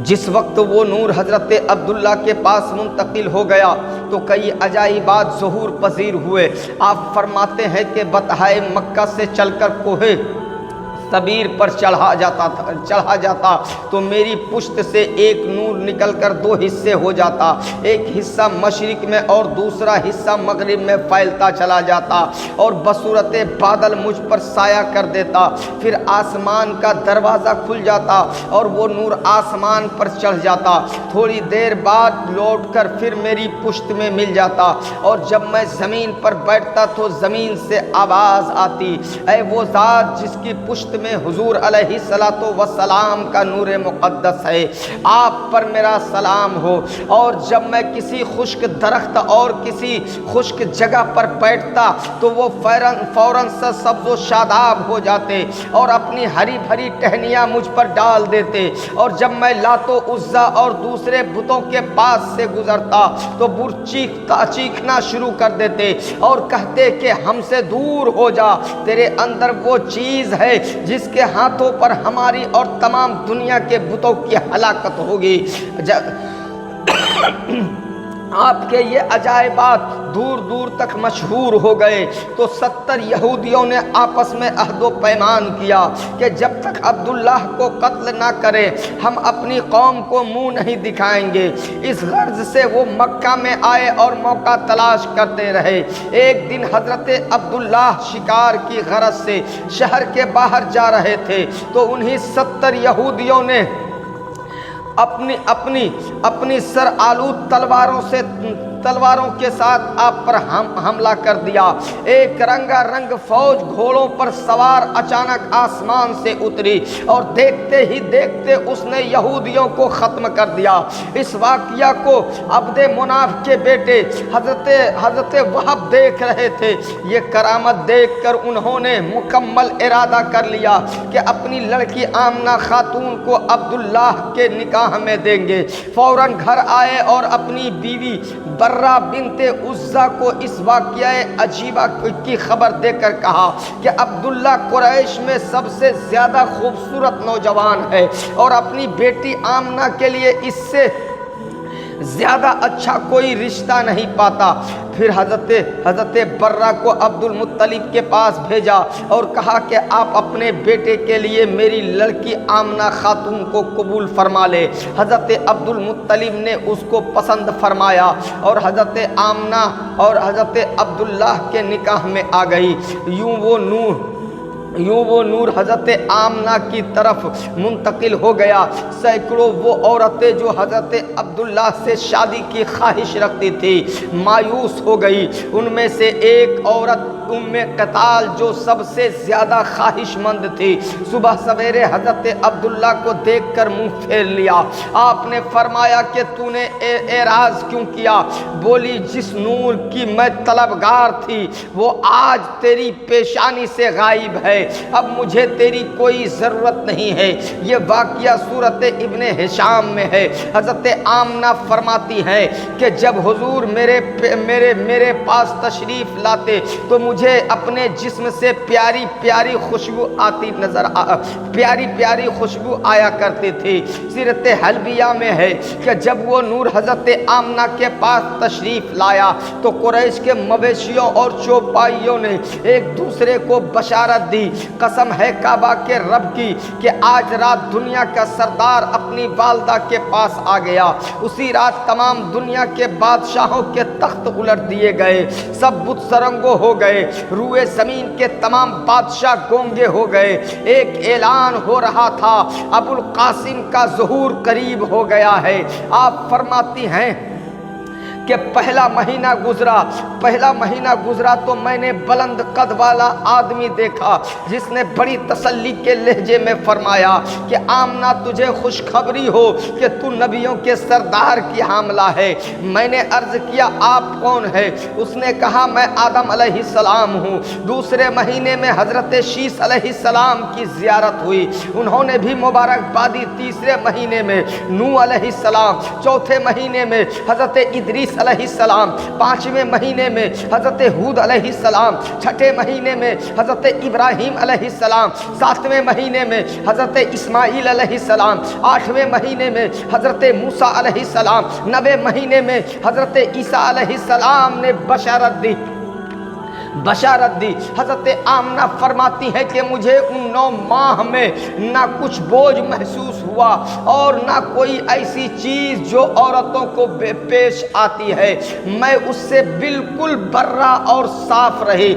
جس وقت وہ نور حضرت عبداللہ کے پاس منتقل ہو گیا تو کئی عجائبات ظہور پذیر ہوئے۔ آپ فرماتے ہیں کہ بطحائے مکہ سے چل کر کوہ صبیر پر چڑھا جاتا تو میری پشت سے ایک نور نکل کر دو حصے ہو جاتا، ایک حصہ مشرق میں اور دوسرا حصہ مغرب میں پھیلتا چلا جاتا اور بصورت بادل مجھ پر سایہ کر دیتا۔ پھر آسمان کا دروازہ کھل جاتا اور وہ نور آسمان پر چڑھ جاتا، تھوڑی دیر بعد لوٹ کر پھر میری پشت میں مل جاتا، اور جب میں زمین پر بیٹھتا تو زمین سے آواز آتی، اے وہ ذات جس کی پشت میں حضور علیہ السلام کا نور مقدس ہے، آپ پر میرا سلام ہو۔ اور جب میں کسی خشک درخت اور کسی خشک جگہ پر بیٹھتا تو وہ فوراً سے سبز و شاداب ہو جاتے اور اپنی ہری بھری ٹہنیاں مجھ پر ڈال دیتے، اور جب میں لات و عزا اور دوسرے بتوں کے پاس سے گزرتا تو چیخنا شروع کر دیتے اور کہتے کہ ہم سے دور ہو جا، تیرے اندر وہ چیز ہے جس کے ہاتھوں پر ہماری اور تمام دنیا کے بتوں کی ہلاکت ہوگی۔ آپ کے یہ عجائبات دور دور تک مشہور ہو گئے تو 70 یہودیوں نے آپس میں عہد و پیمان کیا کہ جب تک عبداللہ کو قتل نہ کرے ہم اپنی قوم کو منہ نہیں دکھائیں گے۔ اس غرض سے وہ مکہ میں آئے اور موقع تلاش کرتے رہے۔ ایک دن حضرت عبداللہ شکار کی غرض سے شہر کے باہر جا رہے تھے تو انہی 70 یہودیوں نے اپنی سر آلود تلواروں کے ساتھ آپ پر حملہ کر دیا۔ ایک رنگا رنگ فوج گھوڑوں پر سوار اچانک آسمان سے اتری اور دیکھتے ہی دیکھتے اس نے یہودیوں کو ختم کر دیا۔ اس واقعہ کو عبد مناف کے بیٹے حضرت وہب دیکھ رہے تھے۔ یہ کرامت دیکھ کر انہوں نے مکمل ارادہ کر لیا کہ اپنی لڑکی آمنہ خاتون کو عبداللہ کے نکاح میں دیں گے۔ فوراً گھر آئے اور اپنی بیوی برہ بنت عزا کو اس واقعہ عجیبہ کی خبر دے کر کہا کہ عبداللہ قریش میں سب سے زیادہ خوبصورت نوجوان ہے اور اپنی بیٹی آمنہ کے لیے اس سے زیادہ اچھا کوئی رشتہ نہیں پاتا۔ پھر حضرت برہ کو عبد المطلب کے پاس بھیجا اور کہا کہ آپ اپنے بیٹے کے لیے میری لڑکی آمنہ خاتون کو قبول فرما لے۔ حضرت عبد المطلب نے اس کو پسند فرمایا اور حضرت آمنہ اور حضرت عبداللہ کے نکاح میں آ گئی۔ یوں وہ نور حضرت آمنہ کی طرف منتقل ہو گیا۔ سینکڑوں وہ عورتیں جو حضرت عبداللہ سے شادی کی خواہش رکھتی تھی مایوس ہو گئی۔ ان میں سے ایک عورت ام قتال جو سب سے زیادہ خواہش مند تھی صبح سویرے حضرت عبداللہ کو دیکھ کر منہ پھیر لیا۔ آپ نے فرمایا کہ تو نے اعراض کیوں کیا؟ بولی جس نور کی میں طلبگار تھی وہ آج تیری پیشانی سے غائب ہے، اب مجھے تیری کوئی ضرورت نہیں ہے۔ یہ واقعہ سورۃ ابن ہشام میں ہے۔ حضرت آمنہ فرماتی ہیں کہ جب حضور میرے پاس تشریف لاتے تو مجھے اپنے جسم سے پیاری پیاری خوشبو آیا کرتی تھی۔ سیرت حلبیہ میں ہے کہ جب وہ نور حضرت آمنہ کے پاس تشریف لایا تو قریش کے مویشیوں اور چوپائیوں نے ایک دوسرے کو بشارت دی، قسم ہے کعبہ کے رب کی کہ آج رات دنیا کا سردار اپنی والدہ کے پاس آ گیا۔ اسی رات تمام دنیا کے بادشاہوں کے تخت الٹ دیے گئے، سب بت سرنگوں ہو گئے، روئے زمین کے تمام بادشاہ گونگے ہو گئے۔ ایک اعلان ہو رہا تھا، ابو القاسم کا ظہور قریب ہو گیا ہے۔ آپ فرماتی ہیں کہ پہلا مہینہ گزرا تو میں نے بلند قد والا آدمی دیکھا جس نے بڑی تسلی کے لہجے میں فرمایا کہ آمنہ تجھے خوشخبری ہو کہ تو نبیوں کے سردار کی حاملہ ہے۔ میں نے عرض کیا آپ کون ہے؟ اس نے کہا میں آدم علیہ السلام ہوں۔ دوسرے مہینے میں حضرت شیس علیہ السلام کی زیارت ہوئی، انہوں نے بھی مبارکبادی۔ تیسرے مہینے میں نوح علیہ السلام، چوتھے مہینے میں حضرت ادریس علیہ السلام، 5ویں مہینے میں حضرت ہود علیہ السلام، 6 مہینے میں حضرت ابراہیم علیہ السلام، 7ویں مہینے میں حضرت اسماعیل علیہ السلام، 8ویں مہینے میں حضرت موسیٰ علیہ السلام، 9ویں مہینے میں حضرت عیسیٰ علیہ السلام نے بشارت دی۔ حضرت آمنہ فرماتی ہے کہ مجھے ان 9 ماہ میں نہ کچھ بوجھ محسوس ہوا اور نہ کوئی ایسی چیز جو عورتوں کو پیش آتی ہے، میں اس سے بالکل برا اور صاف رہی۔